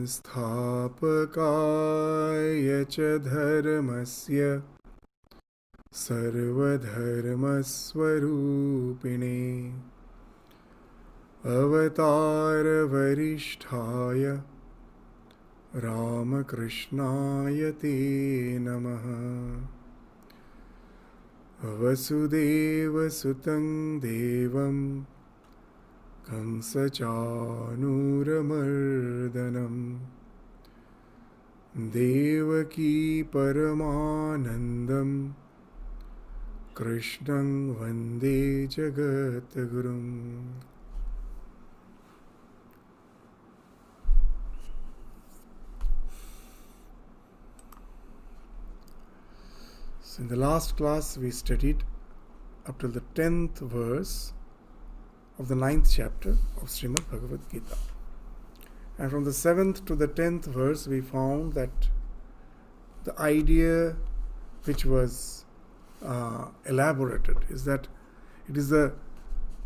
संस्थापकाय च धर्मस्य सर्वधर्मस्वरूपिणे अवतारवरिष्ठाय रामकृष्णाय ते नमः। वसुदेवसुतं देवं कंसचाणूरमर्दनं देवकी परमानन्दं कृष्णं वन्दे जगद्गुरुम्। So in the last class we studied up till the 10th verse of the 9th chapter of Shrimad Bhagavad Gita. And from the 7th to the 10th verse we found that the idea which was elaborated is that it is the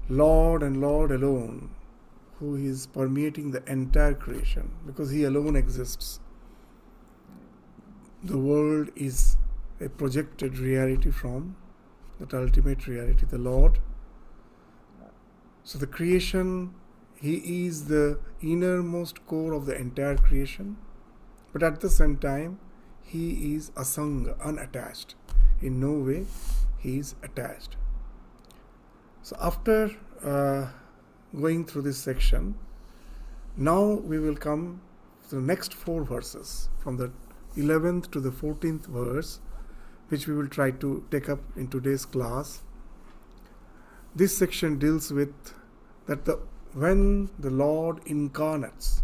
Lord and Lord alone who is permeating the entire creation, because He alone exists. The world is a projected reality from that ultimate reality, the Lord. So the creation, He is the innermost core of the entire creation, but at the same time He is asanga, unattached. In no way He is attached. So after going through this section, now we will come to the next 4 verses, from the 11th to the 14th verse, which we will try to take up in today's class. This section deals with that when the Lord incarnates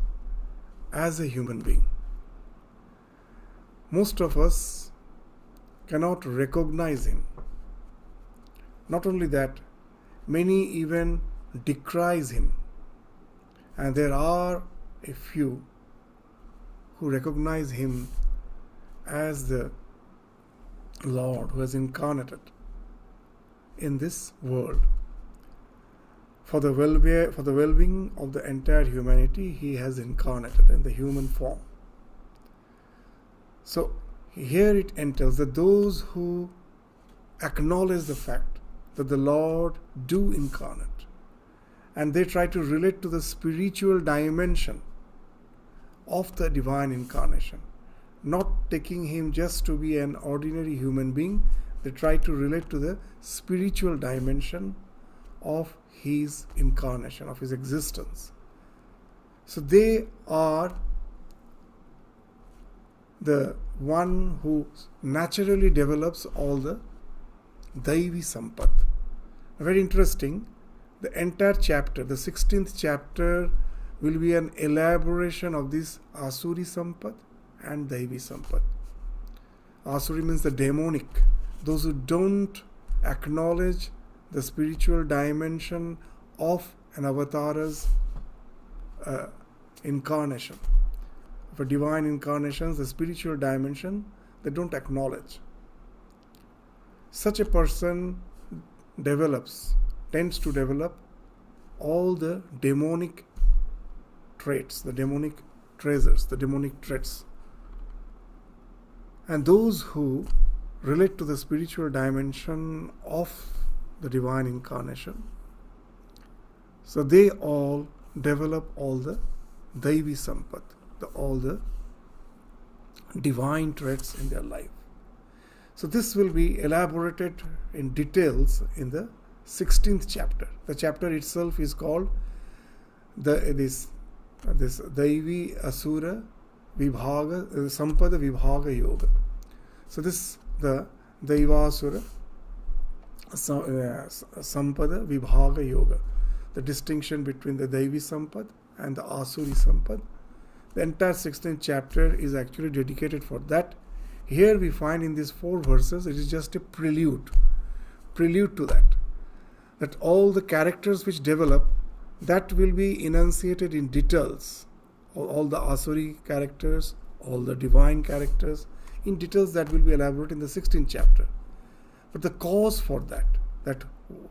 as a human being, most of us cannot recognize Him. Not only that, many even decries Him, and there are a few who recognize Him as the Lord who has incarnated in this world. For the well-being of the entire humanity, He has incarnated in the human form. So here it entails that those who acknowledge the fact that the Lord do incarnate, and they try to relate to the spiritual dimension of the divine incarnation, not taking Him just to be an ordinary human being, they try to relate to the spiritual dimension of His incarnation, of His existence. So they are the one who naturally develops all the Daivi Sampat. Very interesting, the entire chapter, the 16th chapter, will be an elaboration of this Asuri Sampat and Daivi Sampat. Asuri means the demonic, those who don't acknowledge the spiritual dimension of an avatar's incarnation, of a divine incarnation, the spiritual dimension, they don't acknowledge. Such a person tends to develop all the demonic traits, the demonic treasures, the demonic traits. And those who relate to the spiritual dimension of the divine incarnation, so they all develop all the Daivi Sampat, all the divine traits in their life. So this will be elaborated in details in the 16th chapter. The chapter itself is called this Daivi Asura Vibhaga Sampada Vibhaga Yoga. So this the Daivasura Sampada Vibhaga Yoga, the distinction between the Daivi Sampad and the Asuri Sampad. The entire 16th chapter is actually dedicated for that. Here we find in these 4 verses, it is just a prelude to that all the characters which develop, that will be enunciated in details. All the Asuri characters, all the divine characters, in details that will be elaborated in the 16th chapter. But the cause for that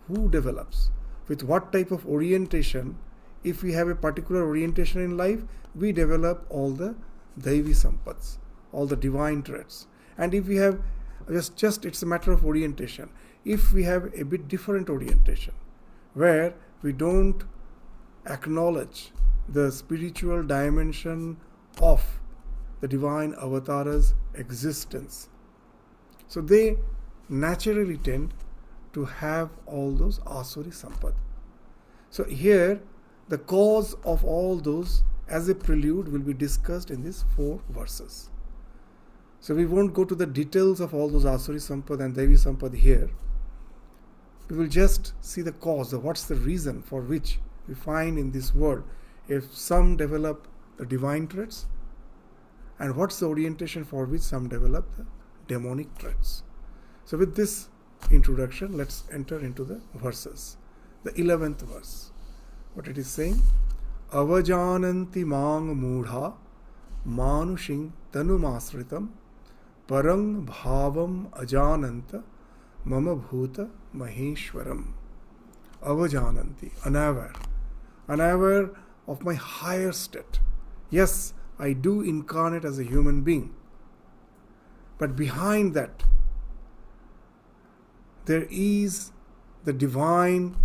who develops, with what type of orientation, If we have a particular orientation in life, we develop all the Daivi Sampads, all the divine traits. And if we have just it's a matter of orientation. If we have a bit different orientation, where we don't acknowledge the spiritual dimension of the divine avatars' existence, so they naturally tend to have all those Asuri Sampad. So here, the cause of all those as a prelude will be discussed in these 4 verses. So we won't go to the details of all those Asuri Sampad and Devi Sampad here. We will just see the cause, what's the reason for which we find in this world if some develop the divine traits, and what's the orientation for which some develop the demonic traits. So with this introduction, let's enter into the verses. The 11th verse. What it is saying? Avajananti mang mudha manushing tanumasritam parang bhavam ajananta mama bhuta maheshwaram. Avajananti, unaware of my higher state. Yes, I do incarnate as a human being, but behind that there is the divine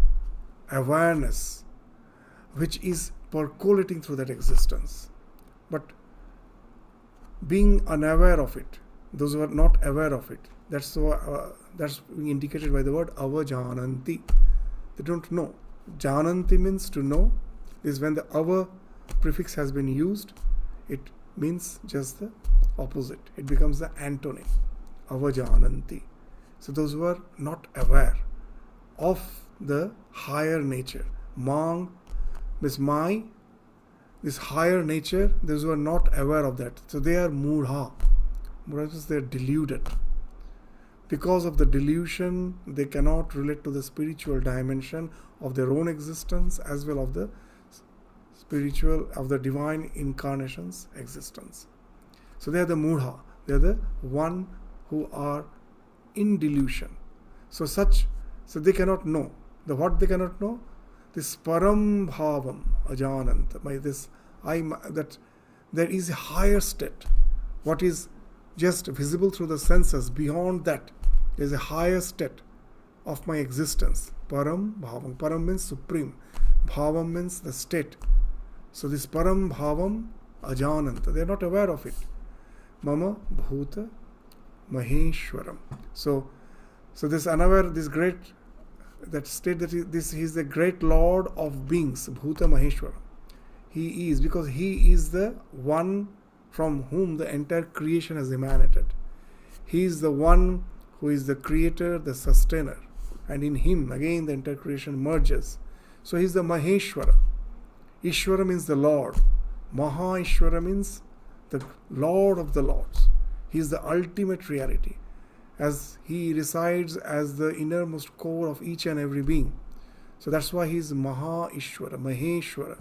awareness which is percolating through that existence. But being unaware of it, those who are not aware of it, that's being indicated by the word avajananti. They don't know. Jananti means to know. This is when the ava prefix has been used, it means just the opposite. It becomes the antonym. Avajananti. So those who are not aware of the higher nature. Mang means my, this higher nature, those who are not aware of that. So they are mudha. Mudha means they are deluded. Because of the delusion, they cannot relate to the spiritual dimension of their own existence as well of the spiritual, of the divine incarnation's existence. So they are the mudha. They are the one who are in delusion. So they cannot know. What they cannot know? This param bhavam ajanant. By this, that there is a higher state. What is just visible through the senses, beyond that, there is a higher state of my existence. Param bhavam. Param means supreme. Bhavam means the state. So this param bhavam ajananta. They are not aware of it. Mama bhuta maheshwaram. So this unaware, this great, that state that he is the great Lord of beings, Bhuta Maheshwara. He is, because he is the one from whom the entire creation has emanated. He is the one who is the creator, the sustainer. And in him, again, the entire creation merges. So he is the Maheshwara. Ishwara means the Lord. Maha Ishwara means the Lord of the Lords. He is the ultimate reality, as he resides as the innermost core of each and every being. So that's why he is Maha Ishwara, Maheshwara.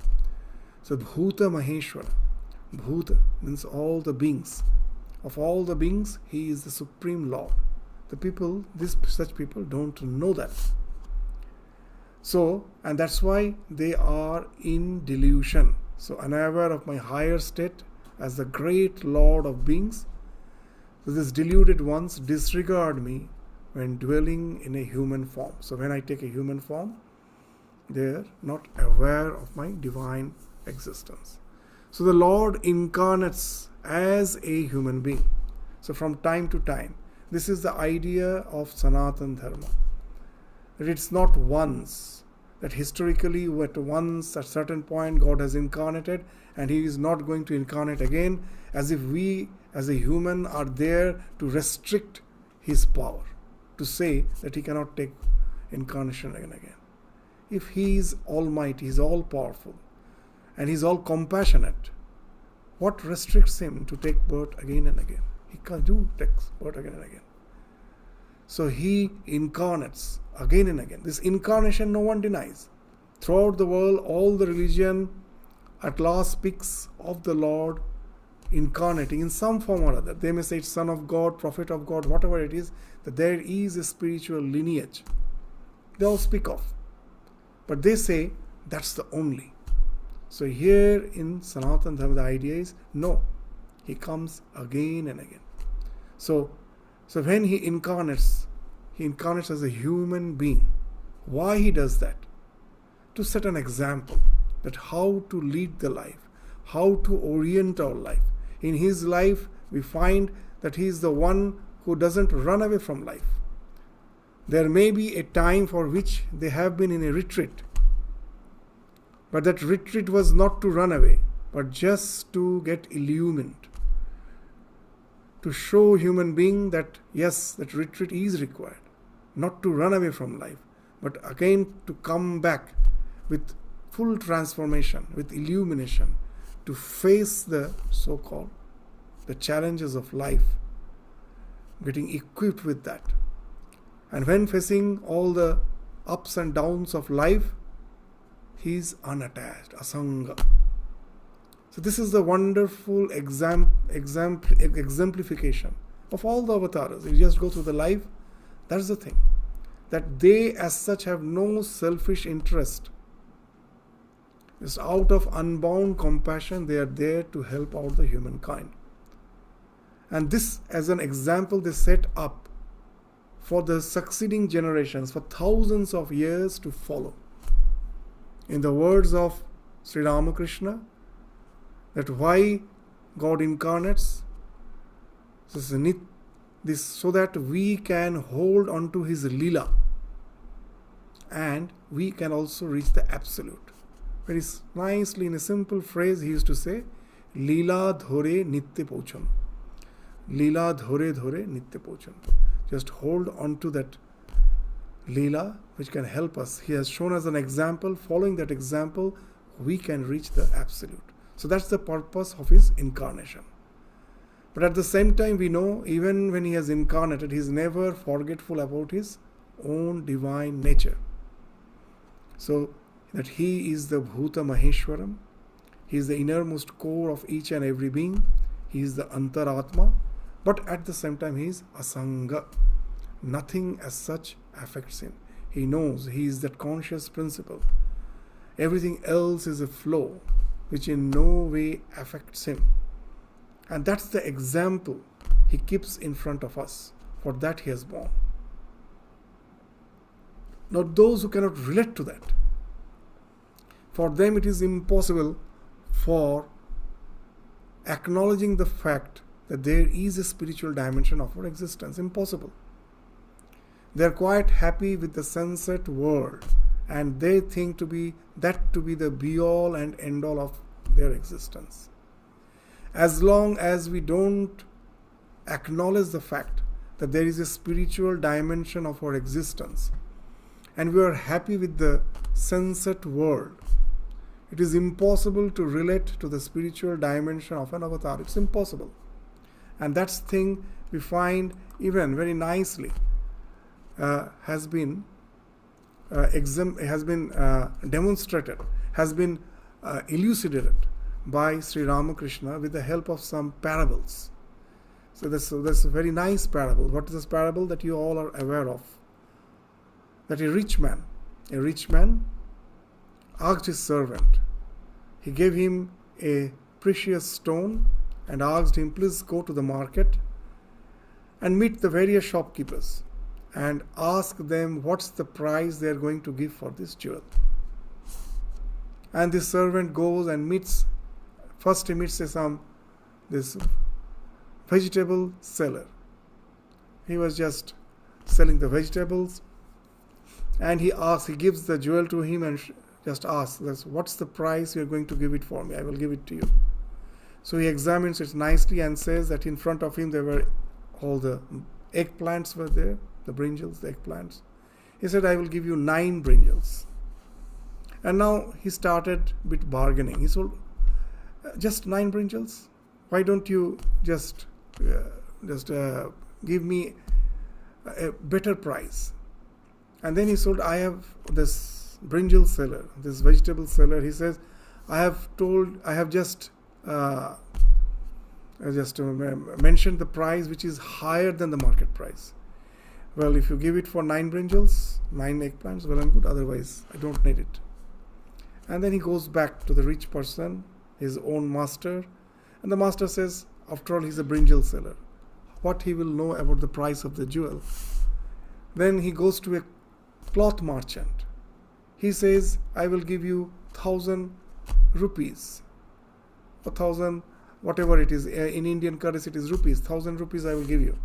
So Bhuta Maheshwara. Bhuta means all the beings. Of all the beings, he is the supreme Lord. Such people don't know that. So, and that's why they are in delusion. So unaware of my higher state as the great Lord of beings. So these deluded ones disregard me when dwelling in a human form. So when I take a human form, they are not aware of my divine existence. So the Lord incarnates as a human being. So from time to time, this is the idea of Sanatana Dharma. That it's not once, that historically at once, at a certain point, God has incarnated and he is not going to incarnate again, as if we as a human are there to restrict his power, to say that he cannot take incarnation again and again. If he is almighty, he is all powerful, and he is all compassionate, what restricts him to take birth again and again? He can do take birth again and again. So he incarnates again and again. This incarnation no one denies. Throughout the world, all the religion at last speaks of the Lord incarnating in some form or other. They may say it's Son of God, Prophet of God, whatever it is, that there is a spiritual lineage. They all speak of. But they say that's the only. So here in Sanatana Dharma, the idea is no, he comes again and again. So when he incarnates as a human being. Why he does that? To set an example that how to lead the life, how to orient our life. In his life, we find that he is the one who doesn't run away from life. There may be a time for which they have been in a retreat, but that retreat was not to run away, but just to get illumined, to show human being that yes, that retreat is required, not to run away from life, but again to come back with full transformation, with illumination, to face the so-called the challenges of life, getting equipped with that. And when facing all the ups and downs of life, he is unattached, asanga. So this is the wonderful exemplification of all the avatars. If you just go through the life, that's the thing. That they as such have no selfish interest. Just out of unbound compassion, they are there to help out the humankind. And this as an example they set up for the succeeding generations, for thousands of years to follow. In the words of Sri Ramakrishna, that why God incarnates, this so that we can hold on to his lila and we can also reach the absolute. Very nicely, in a simple phrase, he used to say, Lila dhore nitya pocham. Lila dhore dhore nitya pocham. Just hold on to that Leela which can help us. He has shown us an example. Following that example, we can reach the absolute. So that's the purpose of his incarnation. But at the same time, we know even when he has incarnated, he is never forgetful about his own divine nature. So that he is the Bhuta Maheshwaram. He is the innermost core of each and every being. He is the Antaratma. But at the same time, he is Asanga. Nothing as such affects him. He knows he is that conscious principle. Everything else is a flow which in no way affects him. And that's the example he keeps in front of us. For that he has born. Now those who cannot relate to that, for them it is impossible for acknowledging the fact that there is a spiritual dimension of our existence. Impossible. They are quite happy with the sunset world and they think to be the be-all and end-all of their existence. As long as we don't acknowledge the fact that there is a spiritual dimension of our existence and we are happy with the sunset world, it is impossible to relate to the spiritual dimension of an avatar. It's impossible. And that thing we find even very nicely has been demonstrated, has been elucidated by Sri Ramakrishna with the help of some parables. So that's a very nice parable. What is this parable that you all are aware of? That a rich man asked his servant. He gave him a precious stone and asked him, please go to the market and meet the various shopkeepers and ask them what's the price they are going to give for this jewel. And this servant goes and meets this vegetable seller. He was just selling the vegetables, and he gives the jewel to him and just asks, what's the price you are going to give it for me? I will give it to you. So he examines it nicely and says that in front of him there were all the eggplants were there, the brinjals, the eggplants. He said, I will give you 9 brinjals. And now he started a bit bargaining. He said, just 9 brinjals? Why don't you just give me a better price? And then he said, I have this brinjal seller, this vegetable seller. He says, I have just mentioned the price which is higher than the market price. Well, if you give it for 9 brinjals, 9 eggplants, well and good. Otherwise, I don't need it. And then he goes back to the rich person, his own master, and the master says, after all, he's a brinjal seller. What he will know about the price of the jewel? Then he goes to a cloth merchant. He says, I will give you 1,000 rupees. 1,000, whatever it is. In Indian currency, it is rupees. 1,000 rupees I will give you.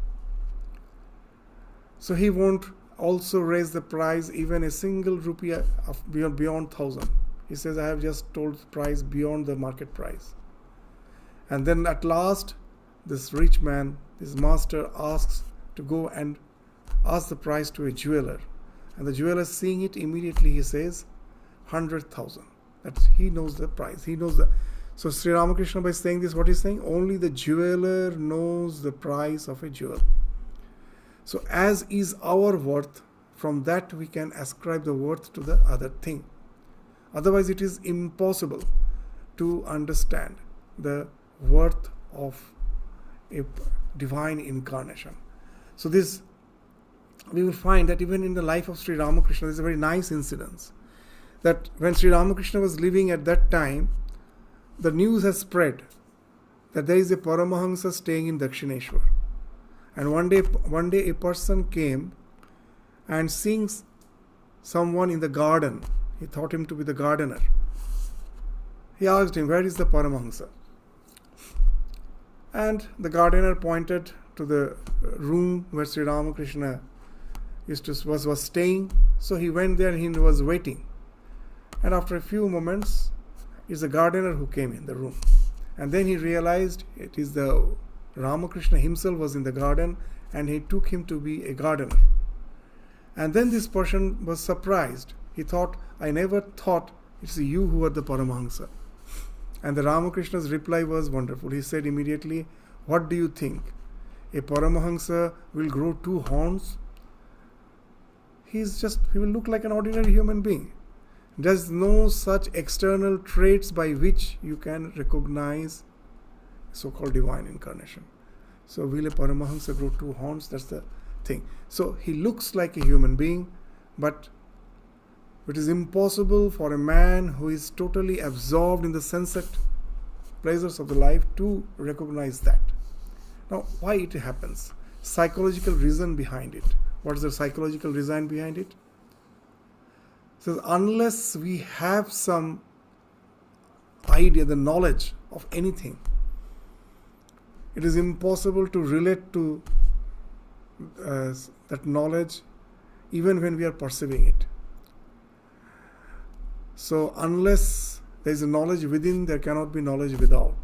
So he won't also raise the price even a single rupee beyond 1,000. He says, I have just told the price beyond the market price. And then at last, this rich man, this master, asks to go and ask the price to a jeweler. And the jeweler, seeing it, immediately he says, 100,000. That's, he knows the price. He knows the. So Sri Ramakrishna, by saying this, what he's saying? Only the jeweler knows the price of a jewel. So as is our worth, from that we can ascribe the worth to the other thing. Otherwise it is impossible to understand the worth of a divine incarnation. So this, we will find that even in the life of Sri Ramakrishna, there is a very nice incident. That when Sri Ramakrishna was living at that time, the news has spread that there is a Paramahansa staying in Dakshineshwar. And one day a person came and seeing someone in the garden. He thought him to be the gardener. He asked him, where is the Paramahansa? And the gardener pointed to the room where Sri Ramakrishna was staying. So he went there and he was waiting. And after a few moments, it's the gardener who came in the room. And then he realized it is the Ramakrishna himself was in the garden, and he took him to be a gardener. And then this person was surprised. He thought, I never thought it's you who are the Paramahansa. And the Ramakrishna's reply was wonderful. He said immediately, what do you think? A Paramahansa will grow 2 horns? He will look like an ordinary human being. There's no such external traits by which you can recognize so-called divine incarnation. So will a Paramahansa grow 2 horns? That's the thing. So he looks like a human being, but it is impossible for a man who is totally absorbed in the sensate pleasures of the life to recognize that. Now, why it happens? Psychological reason behind it. What is the psychological reason behind it? So unless we have some idea, the knowledge of anything, it is impossible to relate to that knowledge even when we are perceiving it. So unless there is a knowledge within, there cannot be knowledge without.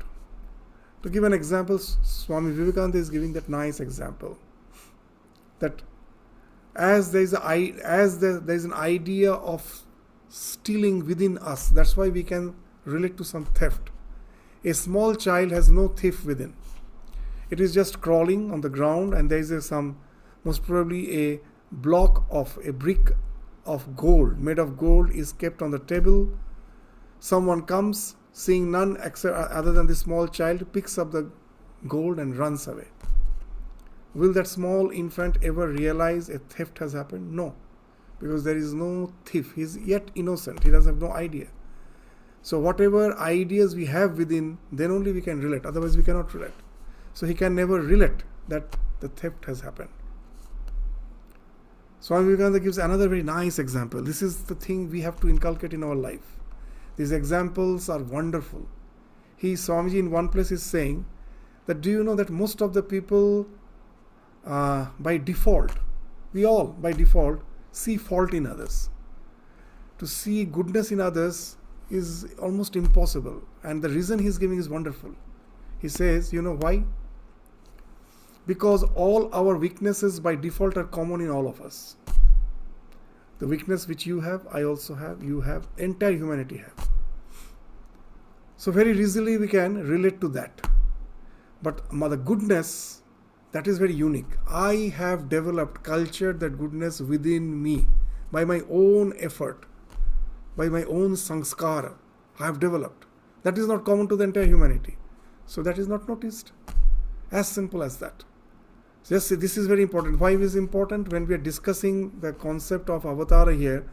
To give an example, Swami Vivekananda is giving that nice example. That as there is an idea of stealing within us, that's why we can relate to some theft. A small child has no thief within. It is just crawling on the ground, and there is most probably a brick of gold, made of gold, is kept on the table. Someone comes, seeing none other than the small child, picks up the gold and runs away. Will that small infant ever realize a theft has happened? No, because there is no thief. He is yet innocent. He does have no idea. So whatever ideas we have within, then only we can relate. Otherwise we cannot relate. So he can never relate that the theft has happened. Swami Vivekananda gives another very nice example. This is the thing we have to inculcate in our life. These examples are wonderful. Swamiji in one place is saying that, do you know that most of the people by default, we all by default see fault in others. To see goodness in others is almost impossible. And the reason he's giving is wonderful. He says, you know why? Because all our weaknesses by default are common in all of us. The weakness which you have, I also have, you have, entire humanity have. So very easily we can relate to that. But the goodness, that is very unique. I have developed, cultured that goodness within me by my own effort, by my own sanskara. I have developed. That is not common to the entire humanity. So that is not noticed. As simple as that. Just this is very important. Why is it important? When we are discussing the concept of avatara here,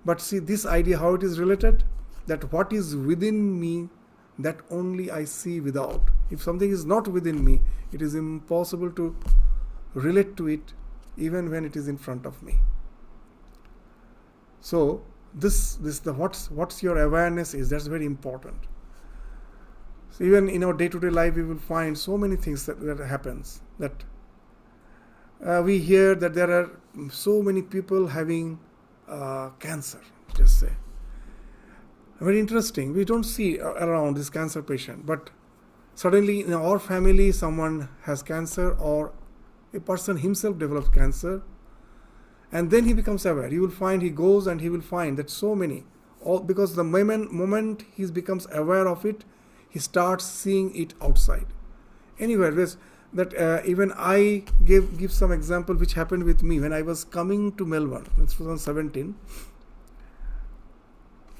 but see this idea, how it is related? that what is within me, that only I see without. If something is not within me, it is impossible to relate to it even when it is in front of me. So what's your awareness is, that's very important. So even in our day-to-day life, we will find so many things that happens, that we hear that there are so many people having cancer, just say. Very interesting. We don't see around this cancer patient, but suddenly in our family someone has cancer, or a person himself develops cancer, and then he becomes aware. You will find he goes and he will find that so many, all because the moment he becomes aware of it, he starts seeing it outside. Anywhere, that even I give some example which happened with me when I was coming to Melbourne in 2017.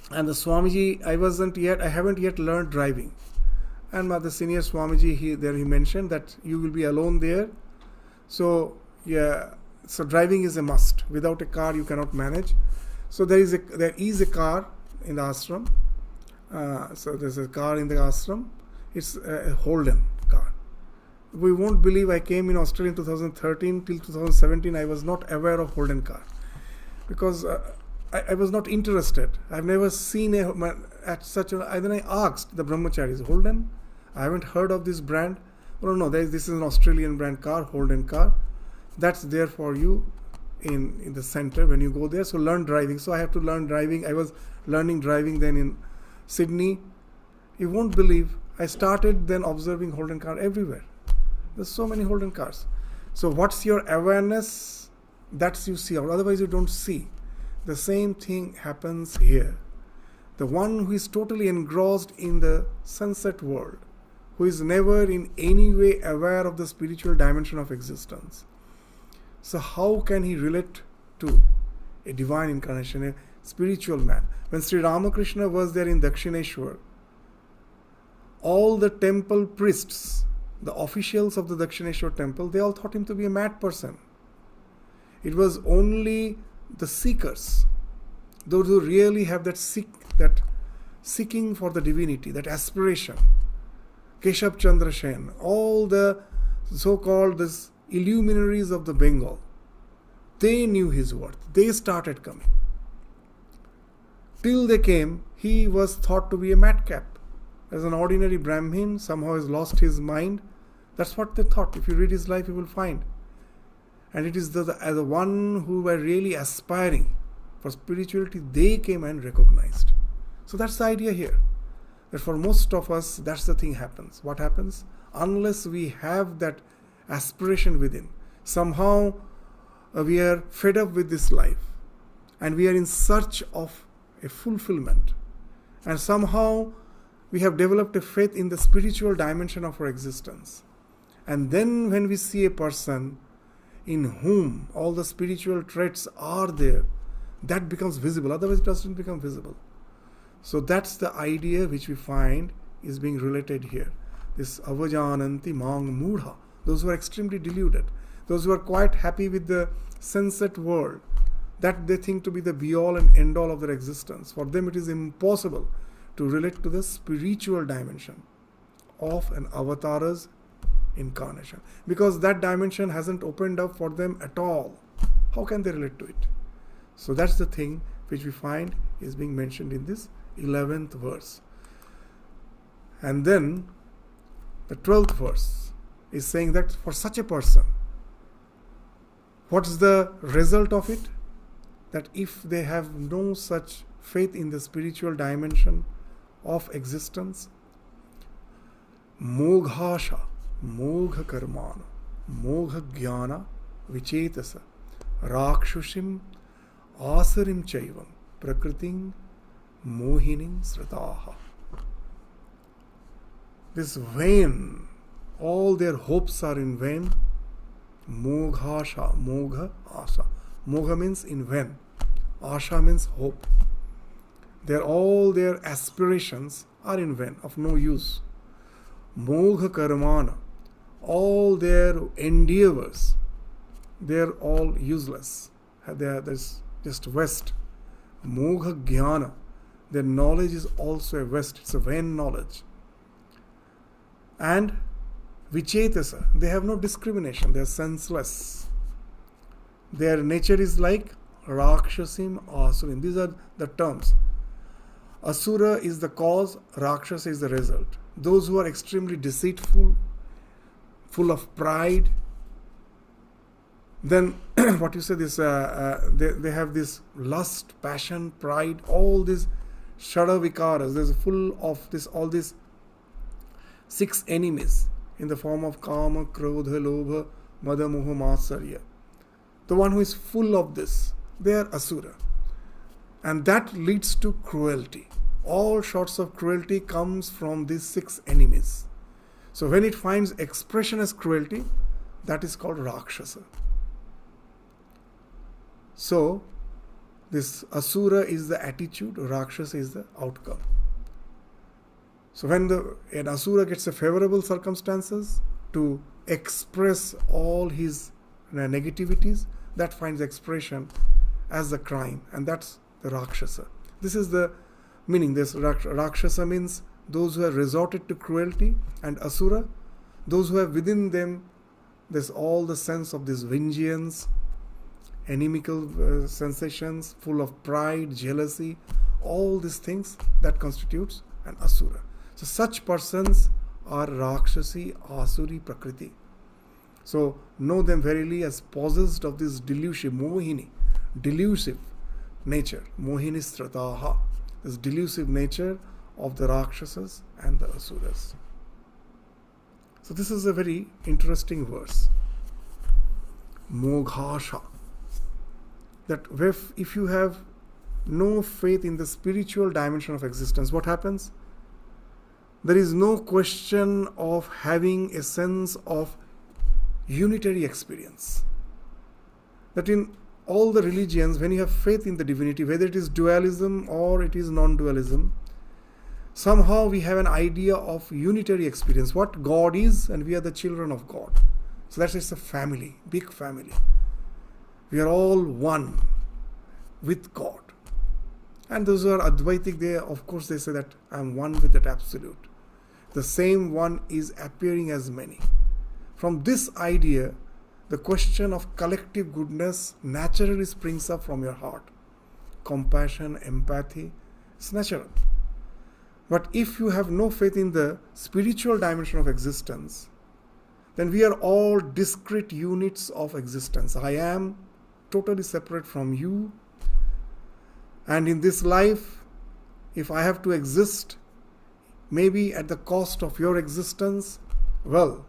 And the Swamiji, I haven't yet learned driving. And the senior Swamiji, he mentioned that you will be alone there. So driving is a must. Without a car, you cannot manage. So there is a car in the ashram. So there's a car in the ashram. It's a Holden car. We won't believe, I came in Australia in 2013 till 2017. I was not aware of Holden car because I was not interested. I've never seen at such a. Then I asked the brahmacharis, Holden? I haven't heard of this brand. Oh no, this is an Australian brand car, Holden car. That's there for you in the center when you go there. So learn driving. So I have to learn driving. I was learning driving then in Sydney. You won't believe, I started then observing Holden car everywhere. There's so many Holden cars. So what's your awareness? That's you see out. Otherwise you don't see. The same thing happens here. The one who is totally engrossed in the sunset world, who is never in any way aware of the spiritual dimension of existence. So how can he relate to a divine incarnation, a spiritual man? When Sri Ramakrishna was there in Dakshineshwar, all the temple priests, the officials of the Dakshineshwar temple, they all thought him to be a mad person. It was only the seekers, those who really have that seeking for the divinity, that aspiration. Keshav Chandra Sen, all the so-called this illuminaries of the Bengal, they knew his worth. They started coming. Till they came, he was thought to be a madcap. As an ordinary Brahmin, somehow has lost his mind. That's what they thought. If you read his life, you will find. And it is the one who were really aspiring for spirituality, they came and recognized. So that's the idea here. That for most of us, that's the thing happens. What happens? Unless we have that aspiration within, somehow we are fed up with this life and we are in search of a fulfillment. And somehow we have developed a faith in the spiritual dimension of our existence. And then when we see a person in whom all the spiritual traits are there, that becomes visible. Otherwise it doesn't become visible. So that's the idea which we find is being related here. This avajananti mang mudha. Those who are extremely deluded. Those who are quite happy with the sunset world, that they think to be the be-all and end-all of their existence. For them it is impossible to relate to the spiritual dimension of an avatar's incarnation. Because that dimension hasn't opened up for them at all. How can they relate to it? So that's the thing which we find is being mentioned in this 11th verse. And then the 12th verse is saying that for such a person, what's the result of it? That if they have no such faith in the spiritual dimension of existence, moghasha, mogha karmana, mogha jnana, vichetasa, rakshushim, asarim chaivam, prakritim, mohinim srataha. This vain, all their hopes are in vain. Moghasha, mogha, asha. Mogha means in vain. Asha means hope. All their aspirations are in vain, of no use. Mogha karmana, all their endeavors, they're all useless. There's just waste. Mogha jnana, Their knowledge is also a waste. It's a vain knowledge. And vichetasa, they have no discrimination. They are senseless. Their nature is like rakshasim, asurim. These are the terms. Asura is the cause, rakshasa is the result. Those who are extremely deceitful, full of pride, then what you say, this they have this lust, passion, pride, all these shada vikaras. There's full of this, all these 6 enemies in the form of kama, krodha, lobha, mada, moha, matsarya. The one who is full of this, they are asura. And that leads to cruelty. All sorts of cruelty comes from these 6 enemies. So when it finds expression as cruelty, that is called rakshasa. So this asura is the attitude, rakshasa is the outcome. So when an asura gets a favorable circumstances to express all his negativities, that finds expression as the crime, and that's the rakshasa. This is the meaning. This rakshasa means those who have resorted to cruelty, and asura, those who have within them there's all the sense of this vengeance, inimical sensations, full of pride, jealousy, all these things that constitutes an asura. So such persons are rakshasi, asuri, prakriti. So know them verily as possessed of this delusive, mohini, delusive nature, mohini strataha, this delusive nature of the rakshasas and the asuras. So this is a very interesting verse. Moghasha. That if you have no faith in the spiritual dimension of existence, what happens? There is no question of having a sense of unitary experience. That in all the religions, when you have faith in the divinity, whether it is dualism or it is non-dualism, somehow we have an idea of unitary experience, what God is, and we are the children of God. So that's just a family, big family. We are all one with God. And those who are Advaitic, they say that I am one with that absolute. The same one is appearing as many. From this idea, the question of collective goodness naturally springs up from your heart. Compassion, empathy, it's natural. But if you have no faith in the spiritual dimension of existence, then we are all discrete units of existence. I am totally separate from you. And in this life, if I have to exist, maybe at the cost of your existence, well,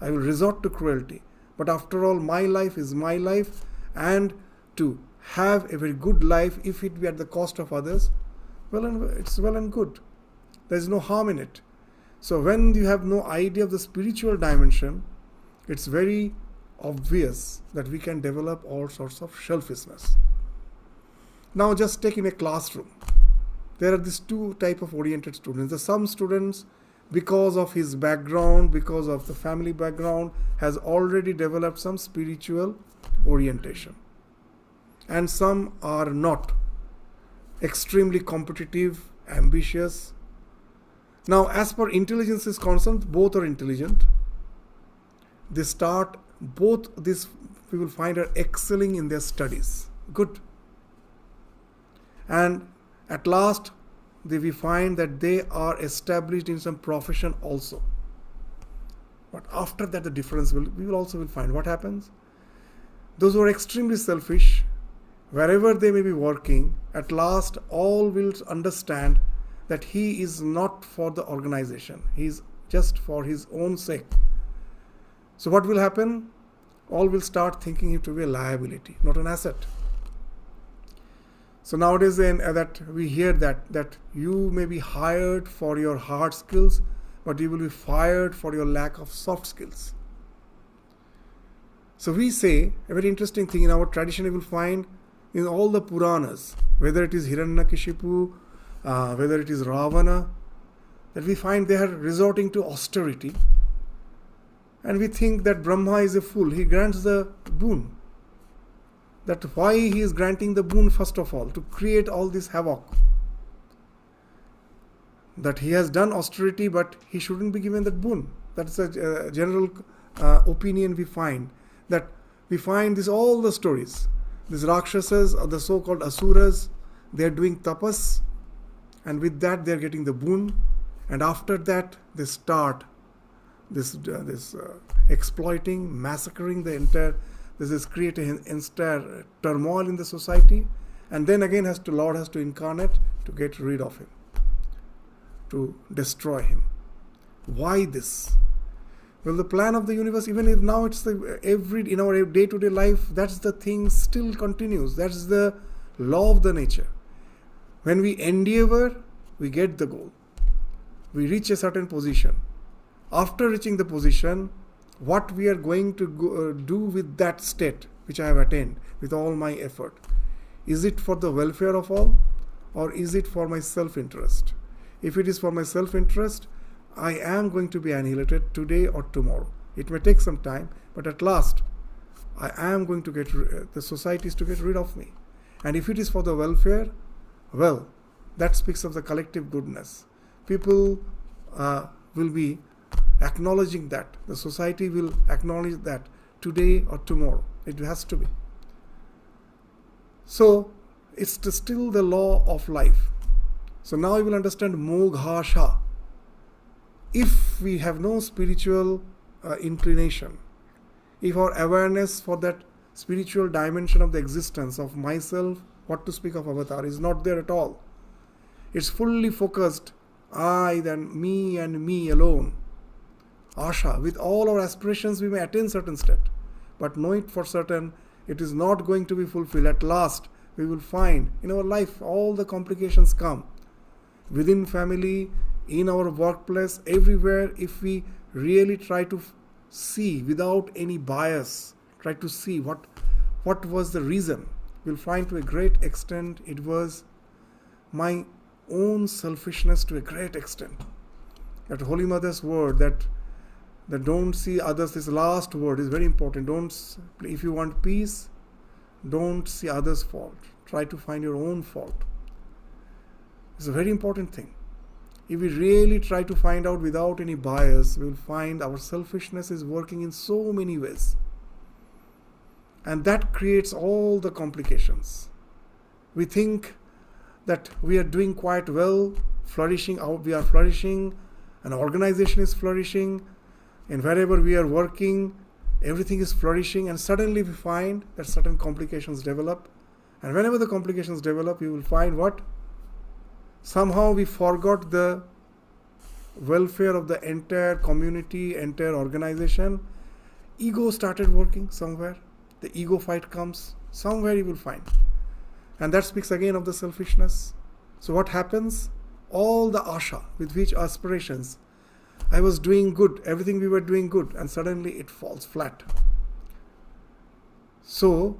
I will resort to cruelty. But after all, my life is my life, and to have a very good life, if it be at the cost of others, it's well and good. There is no harm in it. So when you have no idea of the spiritual dimension, it's very obvious that we can develop all sorts of selfishness. Now just take in a classroom. There are these 2 types of oriented students. There are some students, because of his background, because of the family background, has already developed some spiritual orientation. And some are not. Extremely competitive, ambitious. Now, as per intelligence is concerned, both are intelligent. They start, both these we will find are excelling in their studies. Good. And at last, we find that they are established in some profession also. But after that, the difference we will also find. What happens? Those who are extremely selfish, wherever they may be working, at last all will understand that he is not for the organization. He is just for his own sake. So what will happen? All will start thinking him to be a liability, not an asset. So nowadays that we hear that you may be hired for your hard skills, but you will be fired for your lack of soft skills. So we say, a very interesting thing in our tradition you will find in all the Puranas, whether it is Hiranyakashipu, whether it is Ravana, that we find they are resorting to austerity. And we think that Brahma is a fool. He grants the boon. That why he is granting the boon, first of all, to create all this havoc. that he has done austerity, but he shouldn't be given that boon. That's a general opinion we find. That we find this all the stories. These Rakshasas, or the so-called Asuras, they are doing tapas, and with that they are getting the boon, and after that they start this exploiting, massacring the entire. This is creating entire turmoil in the society, and then again Lord has to incarnate to get rid of him, to destroy him. Why this? Well, the plan of the universe, even if now it's in our day-to-day life, that's the thing still continues. That's the law of the nature. When we endeavor, we get the goal. We reach a certain position. After reaching the position, what we are going to do with that state which I have attained with all my effort, is it for the welfare of all, or is it for my self-interest? If it is for my self-interest, I am going to be annihilated today or tomorrow. It may take some time, but at last I am going to the society is to get rid of me. And if it is for the welfare, well, that speaks of the collective goodness. People will be acknowledging that. The society will acknowledge that today or tomorrow. It has to be. So it's still the law of life. So now you will understand moghasha. If we have no spiritual inclination, if our awareness for that spiritual dimension of the existence of myself, what to speak of avatar, is not there at all. It's fully focused, I, then me and me alone. Asha, with all our aspirations we may attain certain state, but know it for certain, it is not going to be fulfilled. At last, we will find in our life all the complications come. Within family, in our workplace, everywhere, if we really try to see without any bias, try to see what was the reason, we'll find to a great extent it was my own selfishness to a great extent. That Holy Mother's word, that don't see others, this last word is very important. If you want peace, don't see others' fault. Try to find your own fault. It's a very important thing. If we really try to find out without any bias, we will find our selfishness is working in so many ways. And that creates all the complications. We think that we are doing quite well, we are flourishing, an organization is flourishing, and wherever we are working, everything is flourishing, and suddenly we find that certain complications develop. And whenever the complications develop, you will find what? Somehow we forgot the welfare of the entire community, entire organization. Ego started working somewhere. The ego fight comes. Somewhere you will find. And that speaks again of the selfishness. So what happens? All the asha, with which aspirations, I was doing good, everything we were doing good, and suddenly it falls flat. So,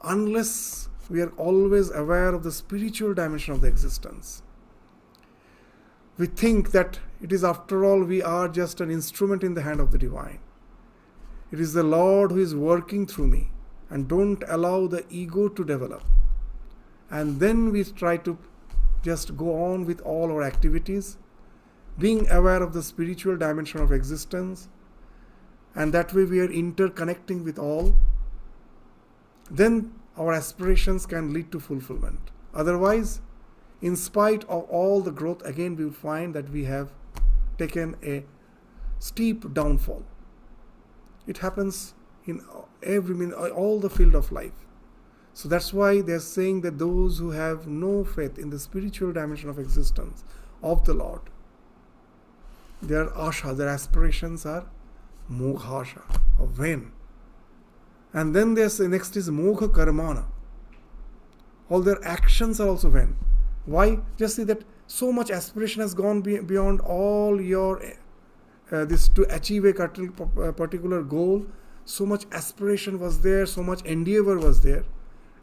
unless we are always aware of the spiritual dimension of the existence, we think that it is, after all, we are just an instrument in the hand of the divine. It is the Lord who is working through me, and don't allow the ego to develop. And then we try to just go on with all our activities, being aware of the spiritual dimension of existence, and that way we are interconnecting with all. Then our aspirations can lead to fulfillment. Otherwise, in spite of all the growth, again we will find that we have taken a steep downfall. It happens in all the field of life. So that's why they are saying that those who have no faith in the spiritual dimension of existence of the Lord, their asha, their aspirations are moghasha, or vain. And then there's next is mogha karmana. All their actions are also vain. Why? Just see that so much aspiration has gone beyond all your this to achieve a particular goal. So much aspiration was there, so much endeavor was there.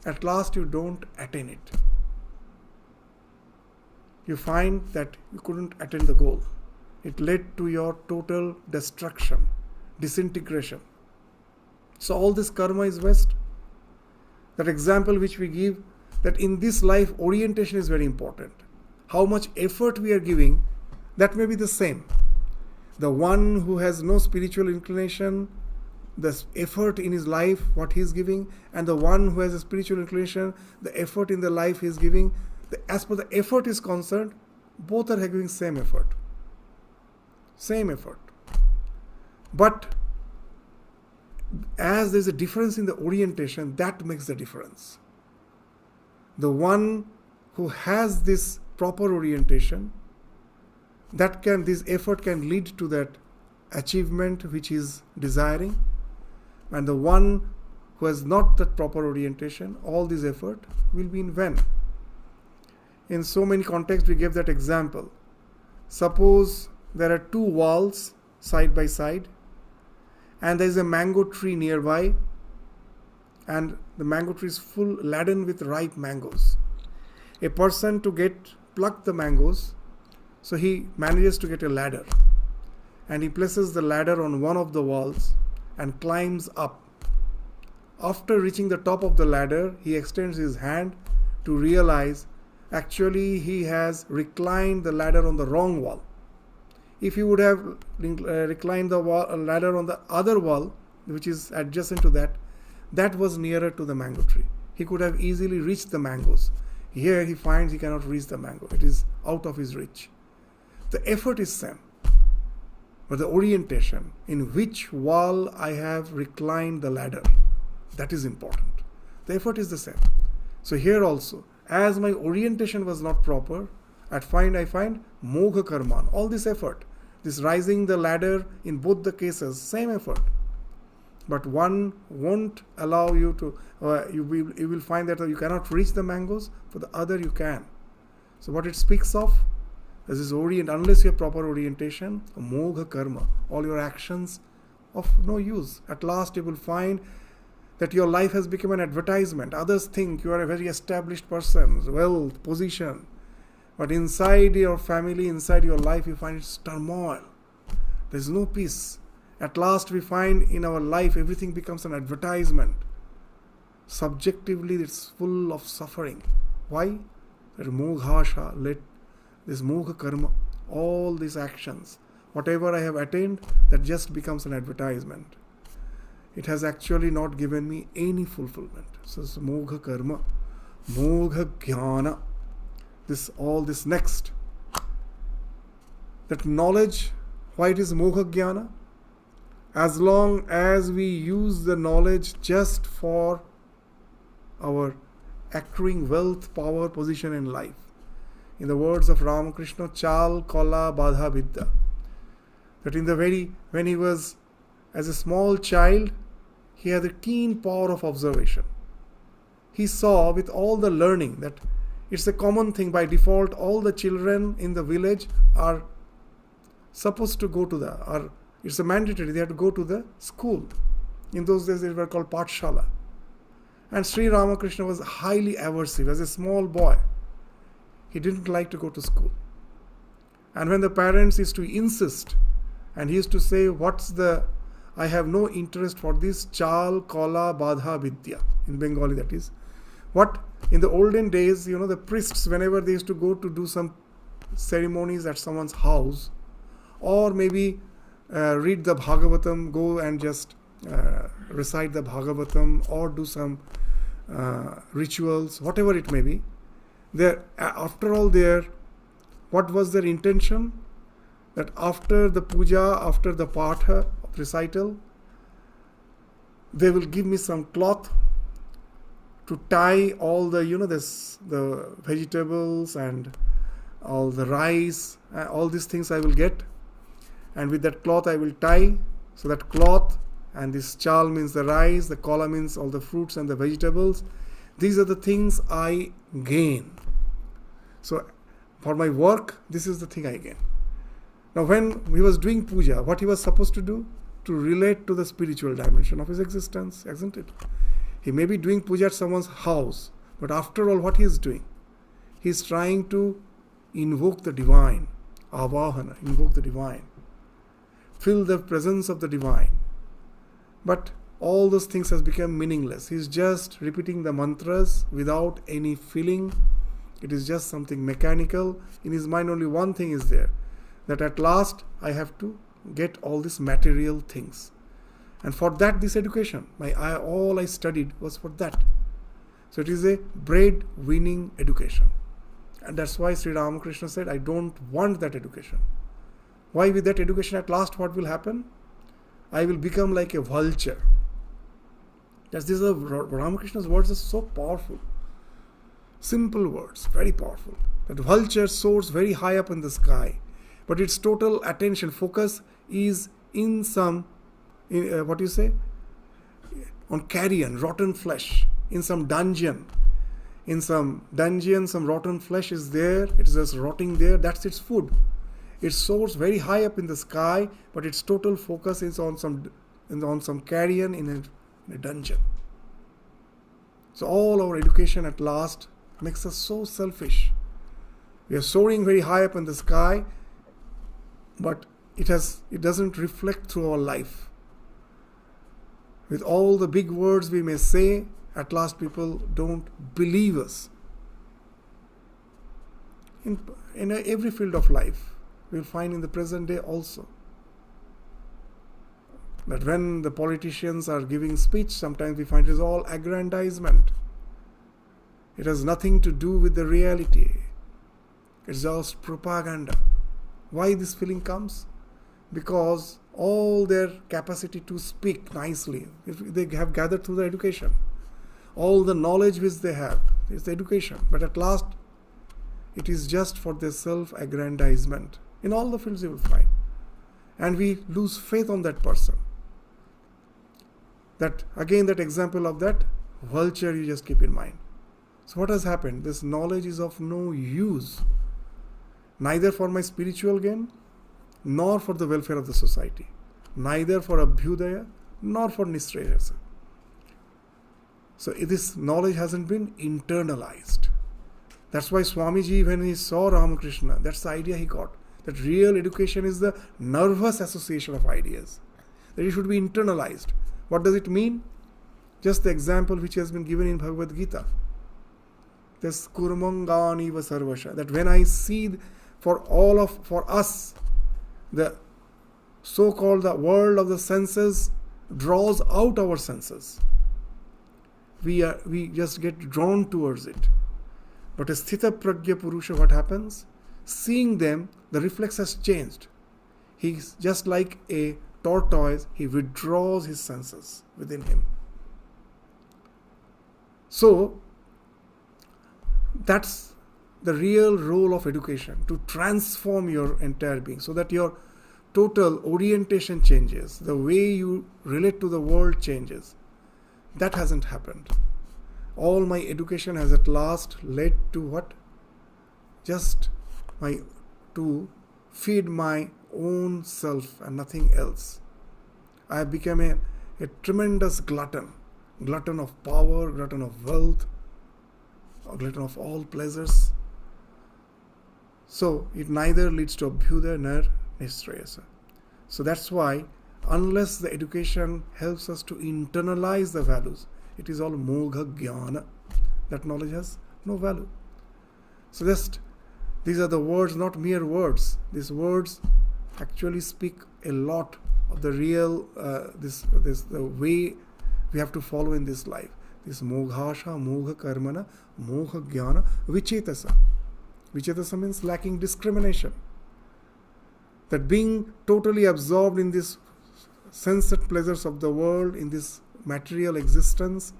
At last you don't attain it. You find that you couldn't attain the goal. It led to your total destruction, disintegration. So all this karma is waste. That example which we give, that in this life orientation is very important. How much effort we are giving that may be the same. The one who has no spiritual inclination, the effort in his life, what he is giving, and the one who has a spiritual inclination, the effort in the life he is giving, as per the effort is concerned, both are giving same effort. Same effort. But as there is a difference in the orientation, that makes the difference. The one who has this proper orientation, this effort can lead to that achievement which he is desiring, and the one who has not that proper orientation, all this effort will be in vain. In so many contexts we gave that example. Suppose there are two walls side by side, and there is a mango tree nearby, and the mango tree is full laden with ripe mangoes. A person to pluck the mangoes, so he manages to get a ladder, and he places the ladder on one of the walls and climbs up. After reaching the top of the ladder, he extends his hand to realize actually he has reclined the ladder on the wrong wall. If he would have reclined the ladder on the other wall, which is adjacent to that was nearer to the mango tree. He could have easily reached the mangoes. Here he finds he cannot reach the mango. It is out of his reach. The effort is same, but the orientation, in which wall I have reclined the ladder, that is important. The effort is the same. So here also, as my orientation was not proper, I find mogha karman, all this effort, this rising the ladder, in both the cases, same effort. But one won't allow you to, you will find that you cannot reach the mangoes, for the other you can. So what it speaks of, this is unless you have proper orientation, mogha karma, all your actions of no use. At last you will find that your life has become an advertisement. Others think you are a very established person, wealth, position. But inside your family, inside your life, you find it's turmoil. There is no peace. At last we find in our life everything becomes an advertisement. Subjectively it's full of suffering. Why? That moghasha, this mogha karma, all these actions, whatever I have attained, that just becomes an advertisement. It has actually not given me any fulfillment. So it's mogha karma, mogha jnana. This next. That knowledge, why it is mogha jnana? As long as we use the knowledge just for our accruing wealth, power, position in life. In the words of Ramakrishna, chal kola badha vidya. That when he was as a small child, he had a keen power of observation. He saw with all the learning that it's a common thing. By default, all the children in the village are supposed to go to it's a mandatory, they have to go to the school. In those days they were called Pathshala. And Sri Ramakrishna was highly aversive. As a small boy, he didn't like to go to school. And when the parents used to insist, and he used to say, I have no interest for this chal, kola, badha, vidya. In Bengali that is. In the olden days, the priests, whenever they used to go to do some ceremonies at someone's house, or maybe read the Bhagavatam, go and just recite the Bhagavatam, or do some rituals, whatever it may be. After all, what was their intention? That after the puja, after the patha recital, they will give me some cloth to tie all the the vegetables and all the rice, all these things I will get, and with that cloth I will tie. So that cloth and this chal means the rice, the kola means all the fruits and the vegetables. These are the things I gain. So for my work, this is the thing I gain. Now when he was doing puja, what he was supposed to do? To relate to the spiritual dimension of his existence, isn't it? He may be doing puja at someone's house, but after all, what he is doing? He is trying to invoke the divine, avahana, invoke the divine, feel the presence of the divine. But all those things has become meaningless. He is just repeating the mantras without any feeling. It is just something mechanical. In his mind only one thing is there, that at last I have to get all these material things. And for that, this education, all I studied was for that. So it is a bread-winning education. And that's why Sri Ramakrishna said, I don't want that education. Why? With that education, at last what will happen? I will become like a vulture. These are Ramakrishna's words are so powerful. Simple words, very powerful. That vulture soars very high up in the sky, but its total attention, focus is on carrion, rotten flesh, in some dungeon. In some dungeon, some rotten flesh is there, it is just rotting there, that's its food. It soars very high up in the sky, but its total focus is on some carrion in a dungeon. So all our education at last makes us so selfish. We are soaring very high up in the sky, but it doesn't reflect through our life. With all the big words we may say, at last people don't believe us. In every field of life, we'll find in the present day also. That when the politicians are giving speech, sometimes we find it is all aggrandizement. It has nothing to do with the reality. It's just propaganda. Why this feeling comes? Because all their capacity to speak nicely, they have gathered through the education. All the knowledge which they have is the education. But at last, it is just for their self-aggrandizement. In all the fields you will find. And we lose faith on that person. That example of that vulture you just keep in mind. So what has happened? This knowledge is of no use. Neither for my spiritual gain, nor for the welfare of the society. Neither for Abhyudaya, nor for Nishreyasa. So this knowledge hasn't been internalized. That's why Swamiji, when he saw Ramakrishna, that's the idea he got. That real education is the nervous association of ideas. That it should be internalized. What does it mean? Just the example which has been given in Bhagavad Gita. This kurmangani va sarvasha. That when I see for us, the so-called the world of the senses draws out our senses. We just get drawn towards it. But a sthita pragya purusha, what happens? Seeing them, the reflex has changed. He's just like a tortoise, he withdraws his senses within him. So, that's the real role of education, to transform your entire being, so that your total orientation changes, the way you relate to the world changes. That hasn't happened. All my education has at last led to what? Just to feed my own self and nothing else. I have become a tremendous glutton of power, glutton of wealth, a glutton of all pleasures. So it neither leads to Abhyudaya nor Nishreyasa. So that's why, unless the education helps us to internalize the values, it is all mogha jnana. That knowledge has no value. So these are the words, not mere words. These words actually speak a lot of the real, the way we have to follow in this life. This moghasha, mogha karmana, mogha jnana, vichetasa. Vichetasa means lacking discrimination. That being totally absorbed in these sensate pleasures of the world, in this material existence,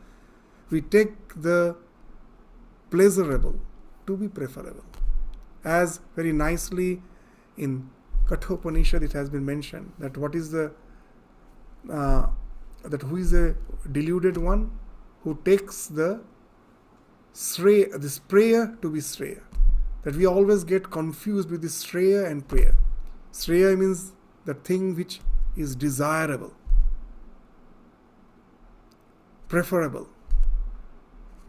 we take the pleasurable to be preferable. As very nicely in Kathopanishad it has been mentioned, that what is that who is a deluded one? Who takes this prayer to be Shreya. That we always get confused with this Shreya and prayer. Shreya means the thing which is desirable, preferable,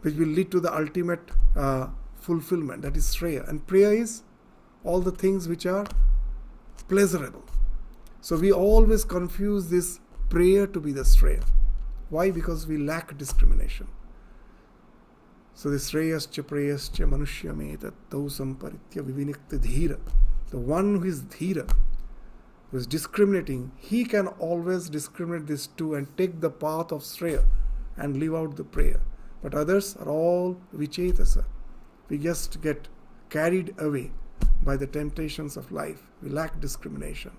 which will lead to the ultimate fulfillment. That is Shreya. And prayer is all the things which are pleasurable. So we always confuse this prayer to be the Shreya. Why? Because we lack discrimination. So the Shreyascha prayascha manushyam etat tau samparitya vivinikta dhira. The one who is dhira, who is discriminating, he can always discriminate these two and take the path of Shreya and live out the prayer. But others are all vichetasa. We just get carried away by the temptations of life. We lack discrimination.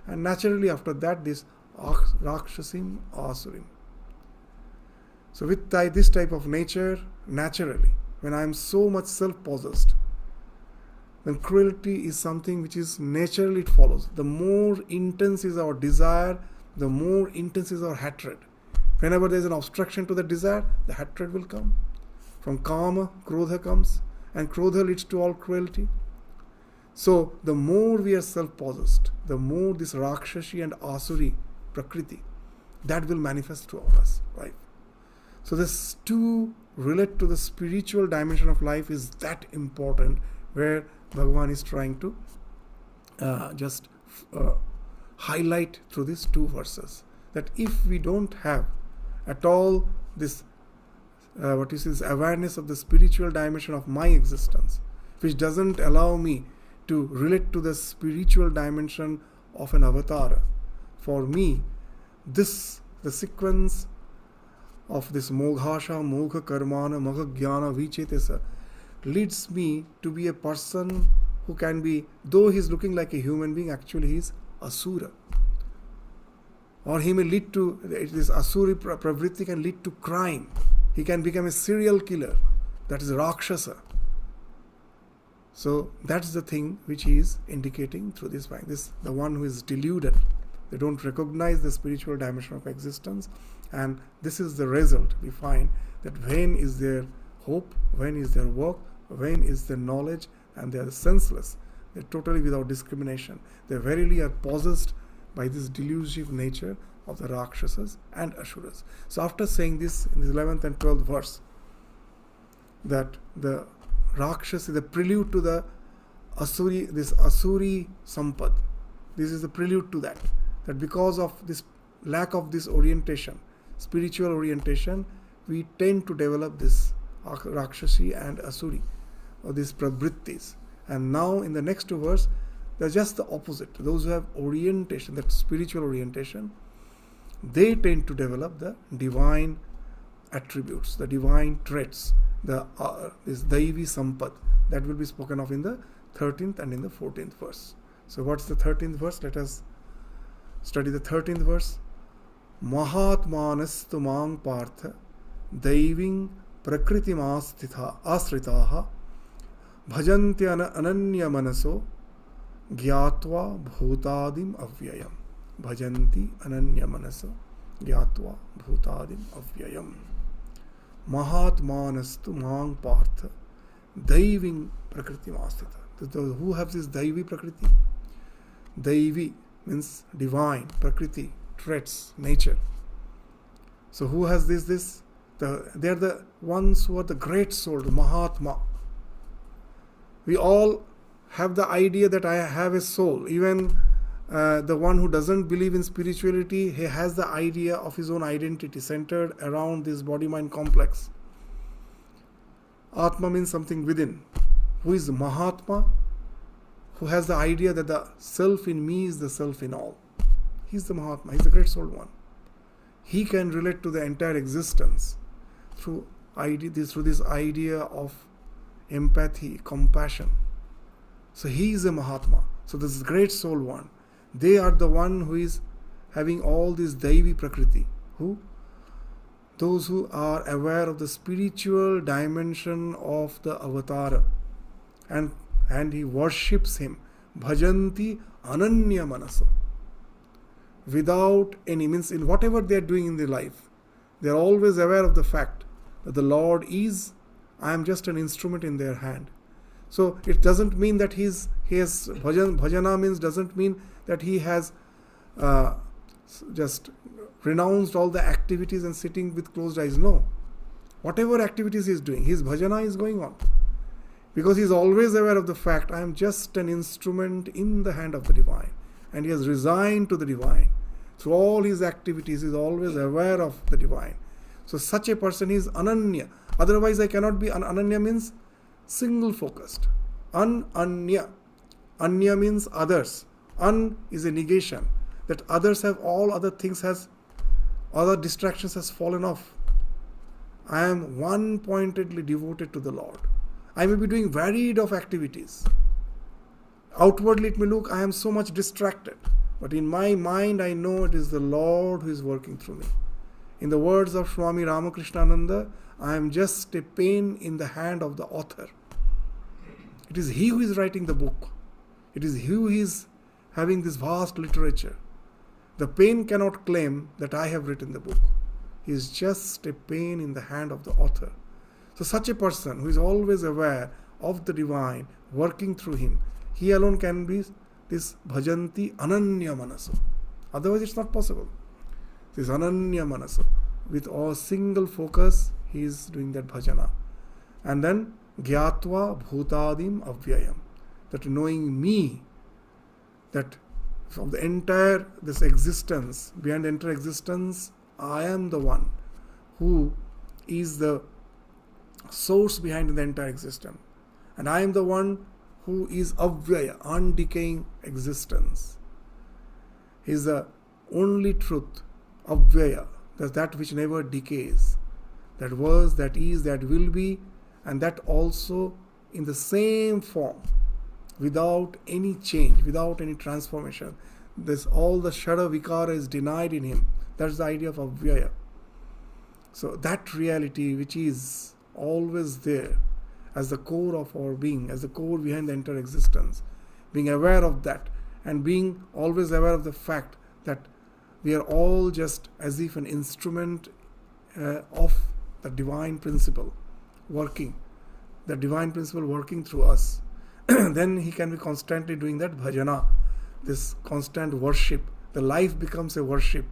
And naturally after that, this Rakshasim Asurim. So with this type of nature, naturally, when I am so much self-possessed, then cruelty is something which is naturally it follows. The more intense is our desire, the more intense is our hatred. Whenever there is an obstruction to the desire, the hatred will come. From kama, krodha comes, and krodha leads to all cruelty. So the more we are self-possessed, the more this Rakshashi and Asuri Prakriti, that will manifest to us, right? So this to relate to the spiritual dimension of life is that important, where Bhagavan is trying to highlight through these two verses. That if we don't have at all this this awareness of the spiritual dimension of my existence, which doesn't allow me to relate to the spiritual dimension of an avatar. For me, the sequence of this Moghasha, Mogha Karmana, Magha Jnana, Vichetesa leads me to be a person who can be, though he is looking like a human being, actually he is Asura. Or he may lead to, this Asuri Pravritti can lead to crime. He can become a serial killer. That is Rakshasa. So that's the thing which he is indicating through this fact. This the one who is deluded. They don't recognize the spiritual dimension of existence, and this is the result. We find that when is their hope, when is their work, when is their knowledge, and they are senseless. They are totally without discrimination. They verily are possessed by this delusive nature of the Rakshasas and Asuras. So after saying this in the 11th and 12th verse, that the Rakshas is the prelude to the Asuri, this Asuri Sampad. This is the prelude to that. That because of this lack of this orientation, spiritual orientation, we tend to develop this Rakshasi and Asuri, or these pravrittis. And now in the next two verse, they're just the opposite. Those who have orientation, that spiritual orientation, they tend to develop the divine attributes, the divine traits, this Daivi Sampad, that will be spoken of in the 13th and in the 14th verse. So what's the 13th verse? Let us study the 13th verse. Mahatmanastu mang partha daiving prakritim asritaha bhajanti ananya manaso gyatva bhutadim avyayam. Bhajanti ananya manaso gyatva bhutadim avyayam. Mahatmanastu mang partha daiving prakritim asrita. Who have this Daivi Prakriti? Daivi means divine, Prakriti, traits, nature. So who has this? They are the ones who are the great soul, the Mahatma. We all have the idea that I have a soul. Even the one who doesn't believe in spirituality, he has the idea of his own identity centered around this body-mind complex. Atma means something within. Who is the Mahatma? Who has the idea that the self in me is the self in all. He's the Mahatma, he's the great soul one. He can relate to the entire existence through this idea of empathy, compassion. So he is a Mahatma. So this is great soul one. They are the one who is having all this Daivi Prakriti. Who? Those who are aware of the spiritual dimension of the Avatara. And he worships him. Bhajanti ananya manasa. Without any means, in whatever they are doing in their life, they are always aware of the fact that the Lord is, I am just an instrument in their hand. So it doesn't mean that he has bhajana means doesn't mean that he has just renounced all the activities and sitting with closed eyes. No. Whatever activities he is doing, his bhajana is going on. Because he is always aware of the fact, I am just an instrument in the hand of the divine. And he has resigned to the divine. Through all his activities, he is always aware of the divine. So such a person is ananya. Otherwise I cannot be. Ananya means single focused. Ananya. Anya means others. An is a negation. That others have all other things other distractions has fallen off. I am one-pointedly devoted to the Lord. I may be doing varied of activities. Outwardly it may look I am so much distracted. But in my mind I know it is the Lord who is working through me. In the words of Swami Ramakrishnananda, I am just a pen in the hand of the author. It is he who is writing the book. It is he who is having this vast literature. The pen cannot claim that I have written the book. He is just a pen in the hand of the author. So such a person who is always aware of the divine working through him, he alone can be this bhajanti ananya manaso. Otherwise it's not possible. This ananya manaso. With a single focus, he is doing that bhajana. And then gyatva bhutadim avyayam. That knowing me, that from the entire this existence, beyond the entire existence, I am the one who is the source behind the entire existence. And I am the one who is avyaya, undecaying existence. He is the only truth, avyaya, that which never decays. That was, that is, that will be, and that also in the same form, without any change, without any transformation. This all the shada vikara is denied in him. That's the idea of avyaya. So that reality which is always there as the core of our being, as the core behind the entire existence, being aware of that and being always aware of the fact that we are all just as if an instrument of the divine principle working, the divine principle working through us. Then he can be constantly doing that bhajana, this constant worship. The life becomes a worship,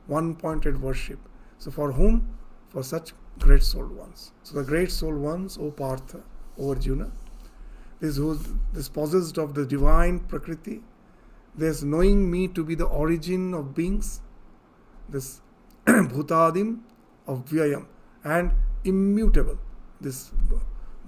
one-pointed worship. So for whom? For such great souled ones. So the great souled ones, O Partha, O Arjuna, this possessed of the divine prakriti, this knowing me to be the origin of beings, this bhutadim of vyayam, and immutable. This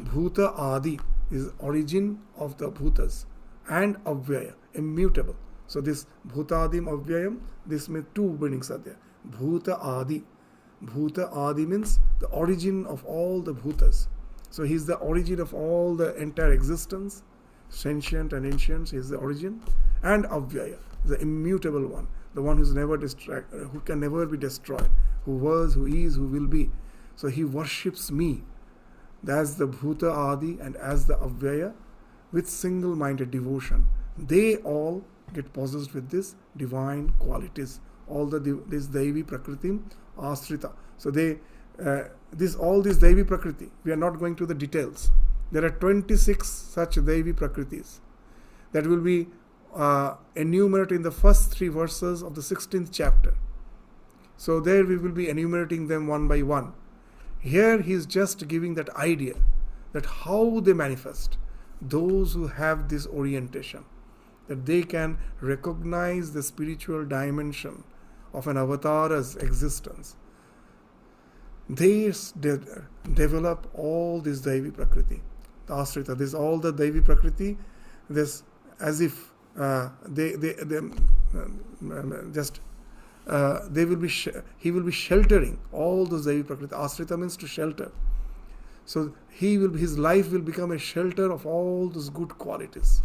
bhuta adi is origin of the bhutas, and avyaya, immutable. So this bhutadim avyayam, this means two meanings are there. Bhuta adi. Bhuta adi means the origin of all the bhutas. So he is the origin of all the entire existence, sentient and ancient, he is the origin. And avyaya, the immutable one, the one who is never who can never be destroyed, who was, who is, who will be. So he worships me as the bhuta adi and as the avyaya with single-minded devotion. They all get possessed with this divine qualities. All this Devi Prakritim Asrita. So all this Devi Prakriti, we are not going to the details. There are 26 such Devi Prakritis that will be enumerated in the first 3 verses of the 16th chapter. So there we will be enumerating them one by one. Here he is just giving that idea that how they manifest. Those who have this orientation, that they can recognize the spiritual dimension of an avatara's existence. They develop all this Devi Prakriti, the Asrita, this all the Devi Prakriti, this as if he will be sheltering all those Devi Prakriti. Asrita means to shelter. So his life will become a shelter of all those good qualities.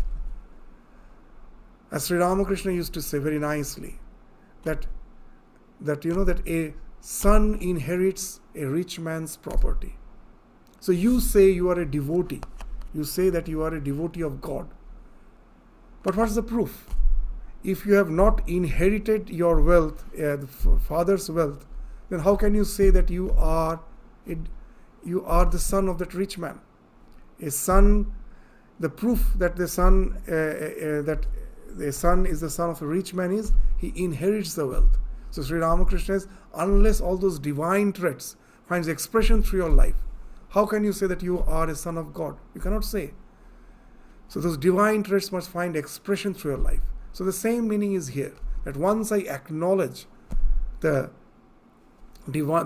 As Sri Ramakrishna used to say very nicely, that a son inherits a rich man's property. So you say you are a devotee. You say that you are a devotee of God. But what's the proof? If you have not inherited your wealth, the father's wealth, then how can you say that you are the son of that rich man? A son, the proof that the son is the son of a rich man is he inherits the wealth. So Sri Ramakrishna says, unless all those divine traits finds expression through your life, how can you say that you are a son of God? You cannot say. So those divine traits must find expression through your life. So the same meaning is here, that once I acknowledge the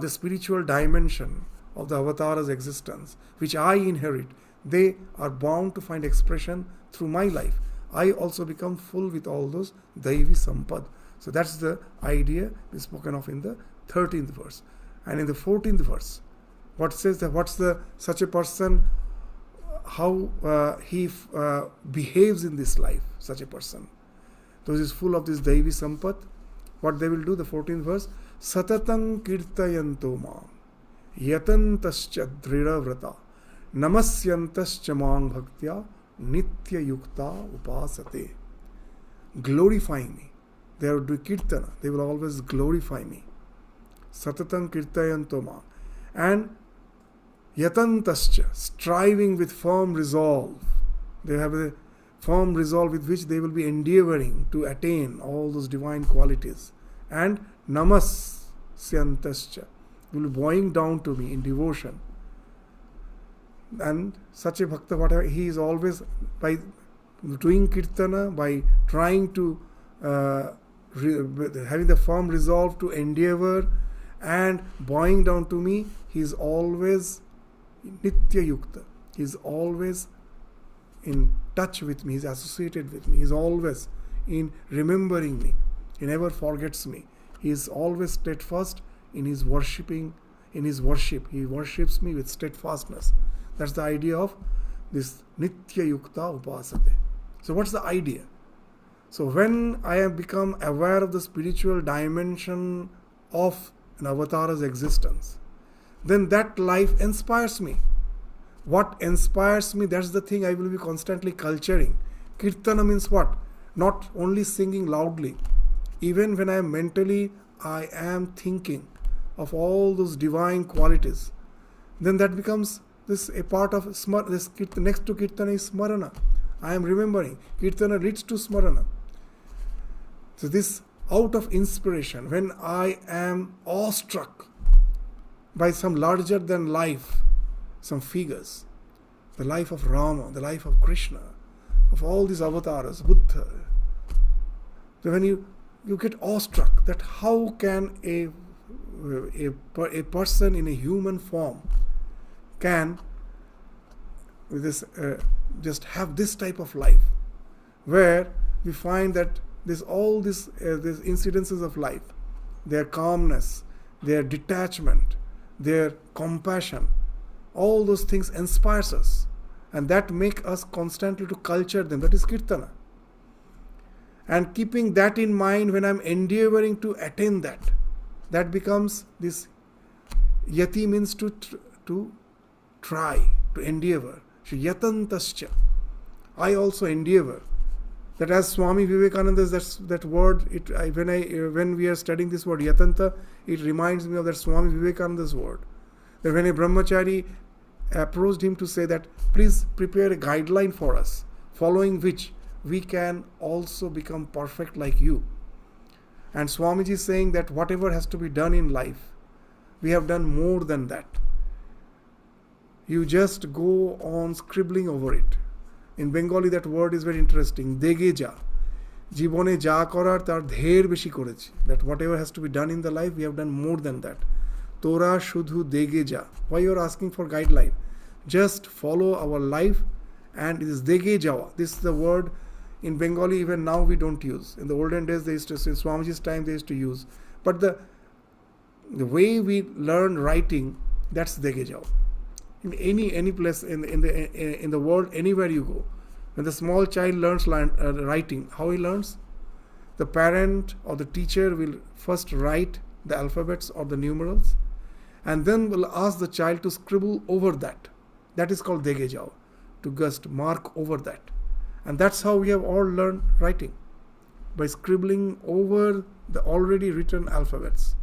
spiritual dimension of the avatara's existence, which I inherit, they are bound to find expression through my life. I also become full with all those Daivi Sampad. So that's the idea is spoken of in the 13th verse. And in the 14th verse, what says that what's the such a person, how he behaves in this life, such a person. Those is full of this Daivi Sampat. What they will do, the 14th verse, Satatang Kirtayanto Mam Yatantascha Drida Vrata Namasyantascha Mang Bhaktya Nitya Yukta Upasate. Glorifying me. They will do Kirtana. They will always glorify me. Satatang Kirtayanto Mam. And Yatantascha, striving with firm resolve. They have a firm resolve with which they will be endeavoring to attain all those divine qualities. And Namasyantascha, will be bowing down to me in devotion. And such a bhakta, whatever, he is always, by doing kirtana, by trying to, having the firm resolve to endeavor and bowing down to me, he is always Nitya Yukta. He is always in touch with me, he is associated with me, he is always in remembering me, he never forgets me, he is always steadfast in his worshipping, in his worship, he worships me with steadfastness. That's the idea of this Nitya Yukta Upasate. So what's the idea? So when I have become aware of the spiritual dimension of an avatar's existence, then that life inspires me. What inspires me, that's the thing I will be constantly culturing. Kirtana means what? Not only singing loudly. Even when I am mentally, I am thinking of all those divine qualities. Then that becomes this a part of this next to Kirtana is Smarana. I am remembering. Kirtana leads to Smarana. So this out of inspiration, when I am awestruck by some larger than life, some figures, the life of Rama, the life of Krishna, of all these avatars, Buddha. So when you get awestruck that how can a person in a human form can with this just have this type of life, where we find that all these incidences of life, their calmness, their detachment, their compassion, all those things inspires us, and that make us constantly to culture them. That is Kirtana. And keeping that in mind, when I am endeavoring to attain that, that becomes this Yati means to try, to endeavor. Yatantascha. I also endeavor. That as Swami Vivekananda, that word, when we are studying this word Yatanta, it reminds me of that Swami Vivekananda's word. That when a brahmachari approached him to say that, please prepare a guideline for us, following which we can also become perfect like you. And Swamiji is saying that whatever has to be done in life, we have done more than that. You just go on scribbling over it. In Bengali, that word is very interesting. Degeja. Jibone ja korar tar dher beshi korechi. That whatever has to be done in the life, we have done more than that. Tora shudhu degeja. Why you are asking for guideline? Just follow our life, and it is degejawa. This is the word in Bengali even now we don't use. In the olden days, they used to, in Swamiji's time, they used to use. But the way we learn writing, that's degejawa. In any place in the world, anywhere you go, when the small child learns writing, how he learns? The parent or the teacher will first write the alphabets or the numerals, and then will ask the child to scribble over that. That is called degejao, to just mark over that. And that's how we have all learned writing, by scribbling over the already written alphabets.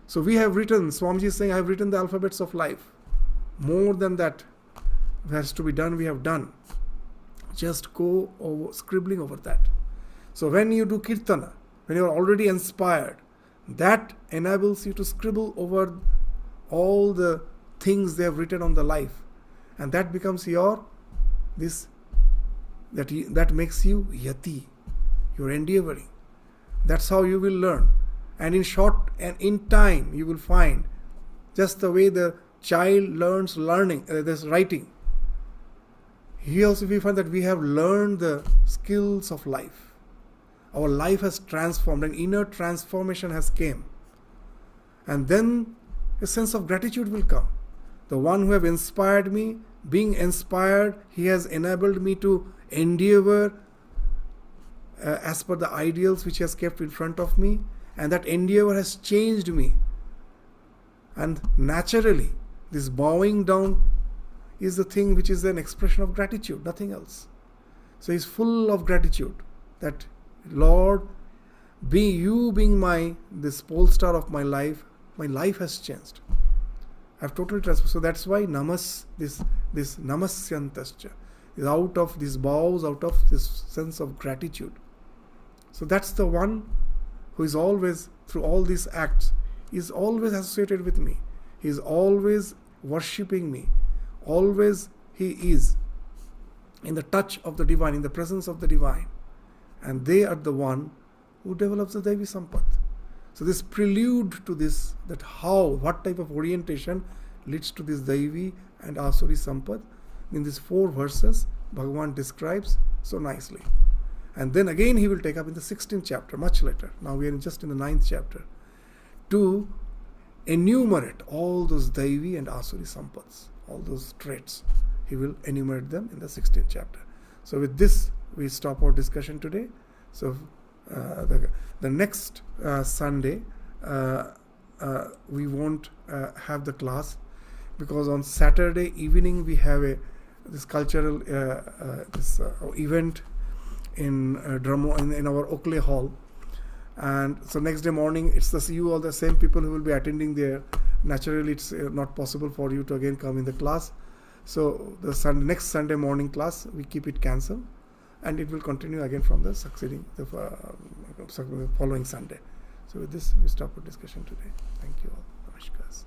So we have written, Swamiji is saying, I have written the alphabets of life. More than that has to be done, we have done. Just go over, scribbling over that. So when you do kirtana, when you are already inspired, that enables you to scribble over all the things they have written on the life. And that becomes your, that makes you yati. You are endeavoring. That's how you will learn. And in short and in time, you will find just the way the child learns this writing. Here also we find that we have learned the skills of life. Our life has transformed, an inner transformation has came. And then a sense of gratitude will come. The one who have inspired me, being inspired, he has enabled me to endeavor as per the ideals which he has kept in front of me, and that endeavor has changed me. And naturally, this bowing down is the thing which is an expression of gratitude, nothing else. So he's full of gratitude that, Lord, being this pole star of my life has changed. I've totally transformed. So that's why this namasyantascha is out of these bows, out of this sense of gratitude. So that's the one who is always, through all these acts, is always associated with me. He is always worshipping me. Always he is in the touch of the divine, in the presence of the divine. And they are the one who develops the Devi Sampat. So this prelude to this, that what type of orientation leads to this Devi and Asuri Sampat, in these 4 verses, Bhagavan describes so nicely. And then again he will take up in the 16th chapter, much later. Now we are just in the 9th chapter, to enumerate all those Devi and Asuri Sampats, all those traits. He will enumerate them in the 16th chapter. So with this, we stop our discussion today. So the next Sunday, we won't have the class, because on Saturday evening we have this cultural event in our Oakley Hall, and so next day morning it's all the same people who will be attending there. Naturally, it's not possible for you to again come in the class. So the next Sunday morning class, we keep it cancelled, and it will continue again from the following Sunday. So with this, we stop our discussion today. Thank you all. Namaskar.